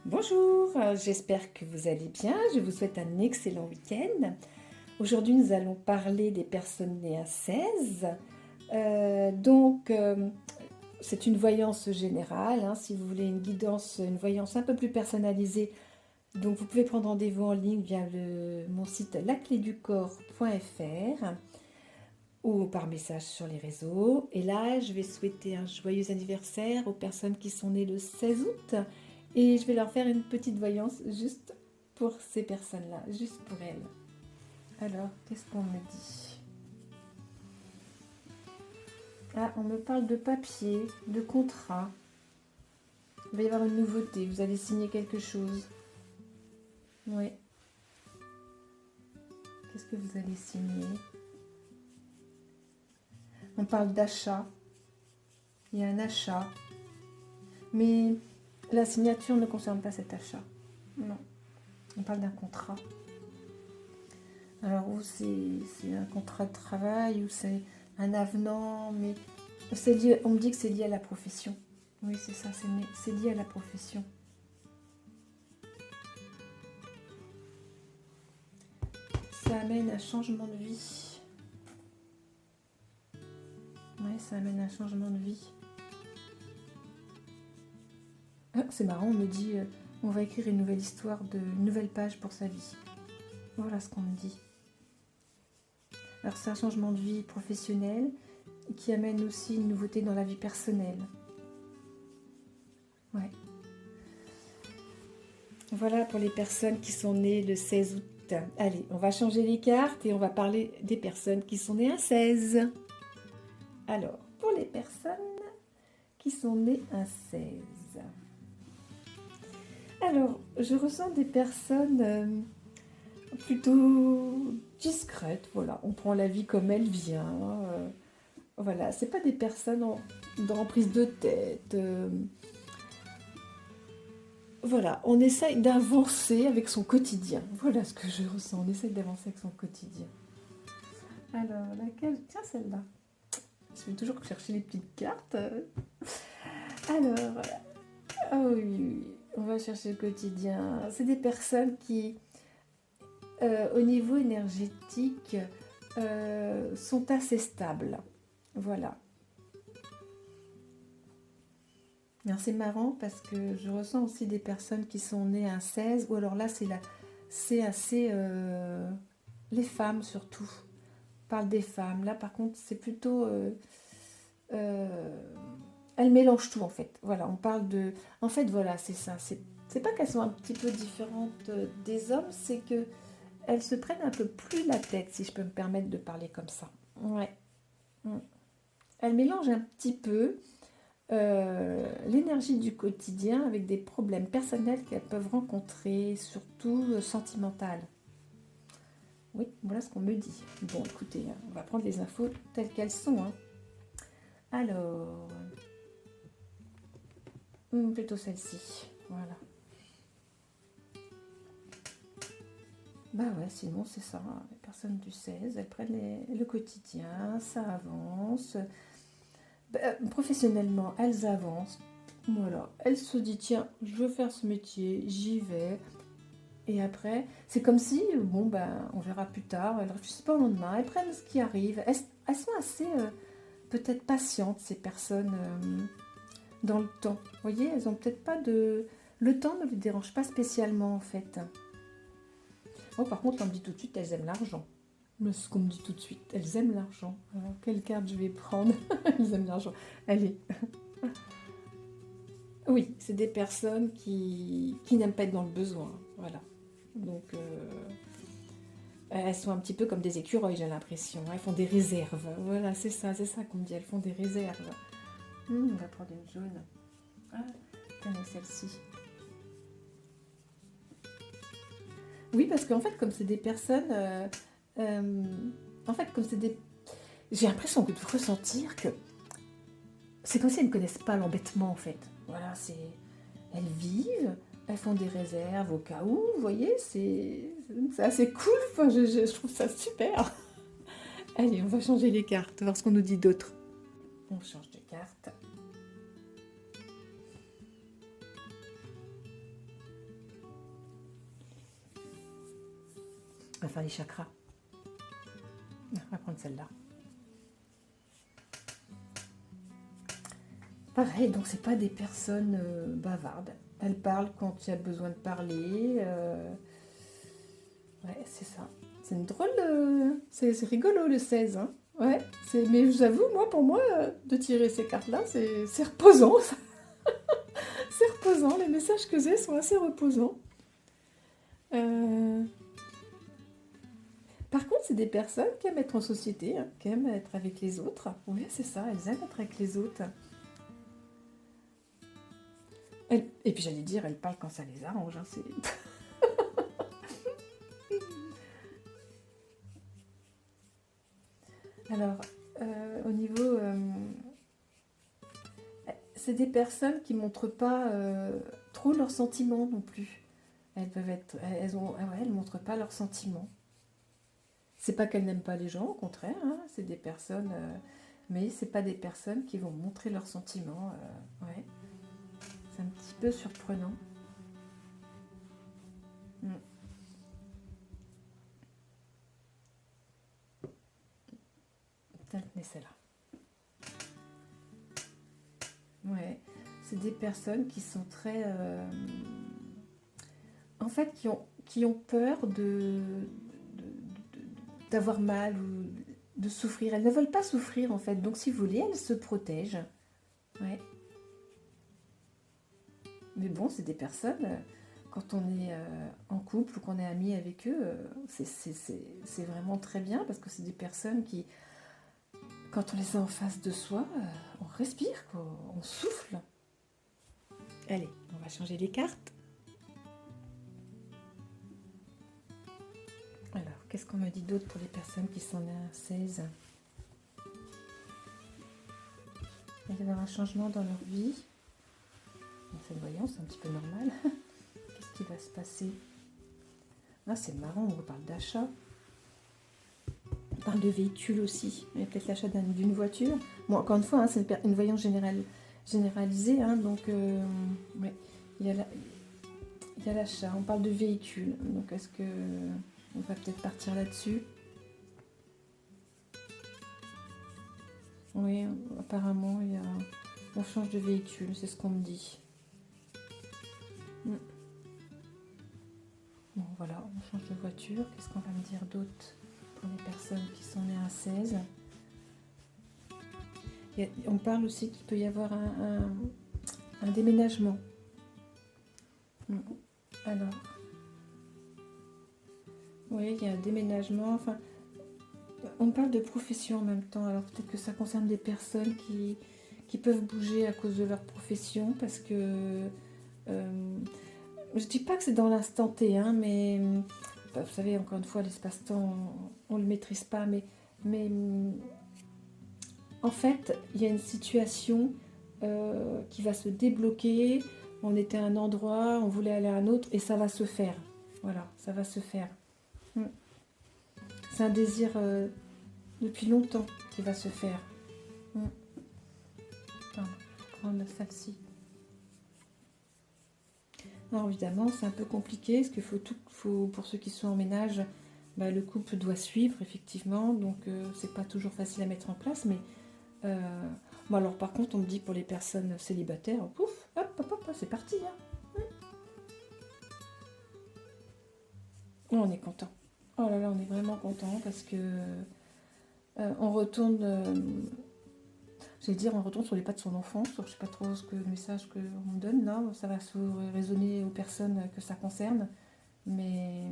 Bonjour, j'espère que vous allez bien. Je vous souhaite un excellent week-end. Aujourd'hui, nous allons parler des personnes nées à 16. C'est une voyance générale, hein. Si vous voulez une guidance, une voyance un peu plus personnalisée, donc vous pouvez prendre rendez-vous en ligne via mon site lacléducorps.fr ou par message sur les réseaux. Et là, je vais souhaiter un joyeux anniversaire aux personnes qui sont nées le 16 août. Et je vais leur faire une petite voyance juste pour ces personnes-là, juste pour elles. Alors, qu'est-ce qu'on me dit? Ah, on me parle de papier, de contrat. Il va y avoir une nouveauté, vous allez signer quelque chose. Oui. Qu'est-ce que vous allez signer? On parle d'achat. Il y a un achat. Mais la signature ne concerne pas cet achat. Non. On parle d'un contrat. Alors, ou c'est un contrat de travail, ou c'est un avenant, mais lié, on me dit que c'est lié à la profession. Oui, c'est ça, c'est lié à la profession. Ça amène un changement de vie. Oui, ça amène un changement de vie. Ah, c'est marrant, on me dit, on va écrire une nouvelle histoire, une nouvelle page pour sa vie. Voilà ce qu'on me dit. Alors, c'est un changement de vie professionnel qui amène aussi une nouveauté dans la vie personnelle. Ouais. Voilà pour les personnes qui sont nées le 16 août. Allez, on va changer les cartes et on va parler des personnes qui sont nées un 16. Alors, pour les personnes qui sont nées un 16. Alors, je ressens des personnes plutôt discrètes. Voilà, on prend la vie comme elle vient. Voilà, c'est pas des personnes en prise de tête. Voilà, on essaye d'avancer avec son quotidien. Voilà ce que je ressens, on essaye d'avancer avec son quotidien. Alors, laquelle? Tiens, celle-là. Je vais toujours chercher les petites cartes. Alors, oh oui, oui, on va chercher le quotidien. C'est des personnes qui, au niveau énergétique, sont assez stables. Voilà. Alors, c'est marrant parce que je ressens aussi des personnes qui sont nées un 16, ou alors là, c'est assez... les femmes surtout. On parle des femmes. Là, par contre, c'est plutôt... elles mélangent tout, en fait. Voilà, on parle de... En fait, voilà, c'est ça. C'est pas qu'elles sont un petit peu différentes des hommes, c'est que elles se prennent un peu plus la tête, si je peux me permettre de parler comme ça. Ouais. Mm. Elles mélangent un petit peu l'énergie du quotidien avec des problèmes personnels qu'elles peuvent rencontrer, surtout sentimentales. Oui, voilà ce qu'on me dit. Bon, écoutez, on va prendre les infos telles qu'elles sont. Hein. Alors, plutôt celle-ci. Voilà. Bah ouais, sinon c'est ça. Les personnes du 16, elles prennent le quotidien, ça avance. Professionnellement, elles avancent. Voilà. Elles se disent, tiens, je veux faire ce métier, j'y vais. Et après, c'est comme si, bon, ben, on verra plus tard, elles ne réfléchissent pas au lendemain, elles prennent ce qui arrive. Elles sont assez, peut-être patientes, ces personnes, dans le temps. Vous voyez, elles ont peut-être pas de... Le temps ne les dérange pas spécialement, en fait. Oh, par contre, on me dit tout de suite, elles aiment l'argent. C'est ce qu'on me dit tout de suite. Elles aiment l'argent. Alors, quelle carte je vais prendre? Elles aiment l'argent. Allez. Oui, c'est des personnes qui n'aiment pas être dans le besoin. Voilà. Donc, elles sont un petit peu comme des écureuils, j'ai l'impression. Elles font des réserves. Voilà, c'est ça qu'on me dit. Elles font des réserves. On va prendre une jaune. Ah, tenez celle-ci. Oui, parce qu'en fait, comme c'est des personnes... en fait, comme c'est des... J'ai l'impression de ressentir que c'est comme si elles ne connaissent pas l'embêtement, en fait. Voilà, c'est... Elles vivent, elles font des réserves au cas où, vous voyez, c'est assez cool, enfin, je trouve ça super. Allez, on va changer les cartes, voir ce qu'on nous dit d'autre. On change de carte. On va faire les chakras. On va prendre celle-là. Pareil, donc c'est pas des personnes bavardes. Elles parlent quand il y a besoin de parler. Ouais, c'est ça. C'est une drôle de... C'est rigolo le 16. Hein. Ouais, mais j'avoue, pour moi, de tirer ces cartes-là, c'est reposant. C'est reposant. Les messages que j'ai sont assez reposants. Par contre, c'est des personnes qui aiment être en société, hein, qui aiment être avec les autres. Oui, c'est ça, elles aiment être avec les autres. Et puis j'allais dire, elles parlent quand ça les arrange. Hein, Alors, au niveau... c'est des personnes qui ne montrent pas trop leurs sentiments non plus. Elles peuvent être... elles montrent pas leurs sentiments. C'est pas qu'elles n'aiment pas les gens, au contraire. Hein, c'est des personnes... mais c'est pas des personnes qui vont montrer leurs sentiments. Ouais. C'est un petit peu surprenant. Tenez celle-là. Ouais, c'est des personnes qui sont très... en fait, qui ont peur d'avoir mal ou de souffrir. Elles ne veulent pas souffrir, en fait. Donc, si vous voulez, elles se protègent. Ouais. Mais bon, c'est des personnes... quand on est en couple ou qu'on est amis avec eux, c'est vraiment très bien parce que c'est des personnes qui, quand on les a en face de soi, on respire, quoi, on souffle. Allez, on va changer les cartes. Alors, qu'est-ce qu'on me dit d'autre pour les personnes qui sont nées à 16 ? Il va y avoir un changement dans leur vie. Bon, c'est une voyance, c'est un petit peu normal. Qu'est-ce qui va se passer ? Ah, c'est marrant, on reparle d'achat. On parle de véhicule aussi. Il y a peut-être l'achat d'une voiture. Bon, encore une fois, hein, c'est une voyance généralisée. Hein, donc, ouais, il y a l'achat. On parle de véhicule. Donc, est-ce que on va peut-être partir là-dessus ? Oui, apparemment, on change de véhicule. C'est ce qu'on me dit. Bon, voilà, on change de voiture. Qu'est-ce qu'on va me dire d'autre pour les personnes qui sont nées à 16 ? On parle aussi qu'il peut y avoir un déménagement. Alors, oui, il y a un déménagement. Enfin, on parle de profession en même temps. Alors, peut-être que ça concerne des personnes qui peuvent bouger à cause de leur profession parce que... je dis pas que c'est dans l'instant T, hein, mais vous savez, encore une fois, l'espace-temps, on le maîtrise pas, mais en fait, il y a une situation qui va se débloquer. On était à un endroit, on voulait aller à un autre, et ça va se faire. Voilà, ça va se faire. C'est un désir depuis longtemps qui va se faire. Attends, je vais prendre celle-ci. Alors évidemment, c'est un peu compliqué, parce qu'il faut pour ceux qui sont en ménage, le couple doit suivre, effectivement, donc c'est pas toujours facile à mettre en place, mais bon, alors par contre, on me dit pour les personnes célibataires, pouf, hop, c'est parti. Hein. On est content. Oh là là, on est vraiment content, parce que on retourne... on retourne sur les pas de son enfance. Je ne sais pas trop le message qu'on me donne. Non, ça va se résonner aux personnes que ça concerne. Mais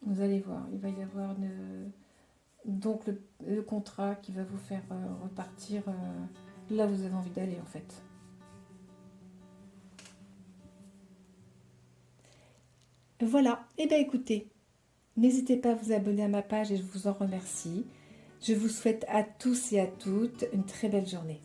vous allez voir, il va y avoir donc le contrat qui va vous faire repartir là où vous avez envie d'aller, en fait. Voilà. Eh bien, écoutez, n'hésitez pas à vous abonner à ma page et je vous en remercie. Je vous souhaite à tous et à toutes une très belle journée.